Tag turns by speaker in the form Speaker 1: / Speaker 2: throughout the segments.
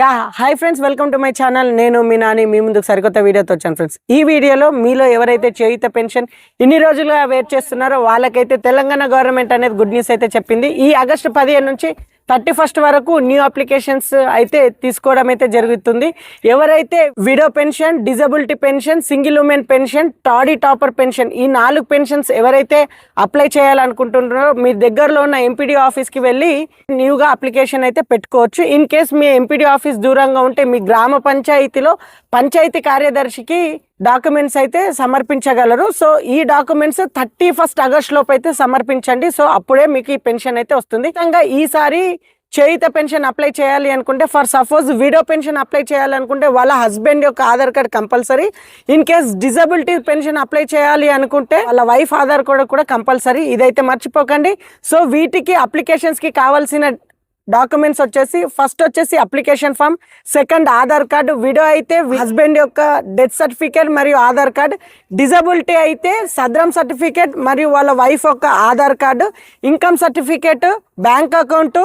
Speaker 1: Hi friends, welcome to my channel. నేను మీ నాని మీ ముందుకు సరికొత్త వీడియోతో వచ్చాను ఫ్రెండ్స్. ఈ వీడియోలో మీలో ఎవరైతే చేయుత పెన్షన్ ఇన్ని రోజులుగా వెయిట్ చేస్తున్నారో వాళ్ళకైతే తెలంగాణ గవర్నమెంట్ అనేది గుడ్ న్యూస్ అయితే చెప్పింది. ఈ ఆగస్టు 15 నుంచి 31 వరకు న్యూ అప్లికేషన్స్ అయితే తీసుకోవడం అయితే జరుగుతుంది. ఎవరైతే widow pension, disability pension, single women pension, toddy topper pension ఈ 4 పెన్షన్స్ ఎవరైతే అప్లై చేయాలనుకుంటున్నారో మీ దగ్గరలో ఉన్న ఎంపీడీ ఆఫీస్కి వెళ్ళి న్యూగా అప్లికేషన్ అయితే పెట్టుకోవచ్చు. In case me MPD office దూరంగా ఉంటే మీ గ్రామ పంచాయతీలో పంచాయతీ కార్యదర్శికి డాక్యుమెంట్స్ అయితే సమర్పించగలరు. సో ఈ డాక్యుమెంట్స్ 31 ఆగస్ట్ లోపు అయితే సమర్పించండి. సో అప్పుడే మీకు ఈ పెన్షన్ అయితే వస్తుంది. ఈసారి చేయుత పెన్షన్ అప్లై చేయాలి అనుకుంటే, for suppose widow pension apply చేయాలనుకుంటే వాళ్ళ హస్బెండ్ యొక్క Aadhaar card compulsory. In case disability pension apply చేయాలి అనుకుంటే వాళ్ళ వైఫ్ ఆధార్ కార్డ్ కూడా కంపల్సరీ. ఇదైతే మర్చిపోకండి. సో వీటికి అప్లికేషన్స్కి కావాల్సిన డాక్యుమెంట్స్ వచ్చేసి ఫస్ట్ వచ్చేసి application form, second Aadhaar card, widow అయితే హస్బెండ్ యొక్క డెత్ సర్టిఫికేట్ మరియు ఆధార్ కార్డు, డిజబిలిటీ అయితే సదరం సర్టిఫికేట్ మరియు వాళ్ళ వైఫ్ యొక్క Aadhaar card, income certificate, bank account,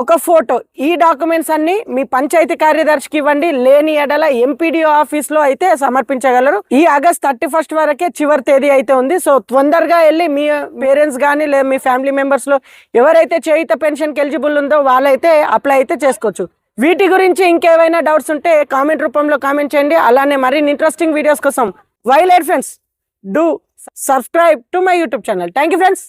Speaker 1: ఒక ఫోటో. ఈ డాక్యుమెంట్స్ అన్ని మీ పంచాయతీ కార్యదర్శికి ఇవ్వండి. లేని ఎడల ఎంపీడీఓ ఆఫీస్లో అయితే సమర్పించగలరు. ఈ ఆగస్ట్ 31 వరకే చివరి తేదీ అయితే ఉంది. సో తొందరగా వెళ్ళి మీ పేరెంట్స్ కానీ లేదా మీ ఫ్యామిలీ మెంబర్స్లో ఎవరైతే చేయుత పెన్షన్కి ఎలిజిబుల్ ఉందో వాళ్ళైతే అప్లై అయితే చేసుకోవచ్చు. వీటి గురించి ఇంకేమైనా డౌట్స్ ఉంటే కామెంట్ రూపంలో కామెంట్ చేయండి. అలానే మరిన్ని ఇంట్రెస్టింగ్ వీడియోస్ కోసం violet friends do subscribe to my YouTube channel. Thank you friends.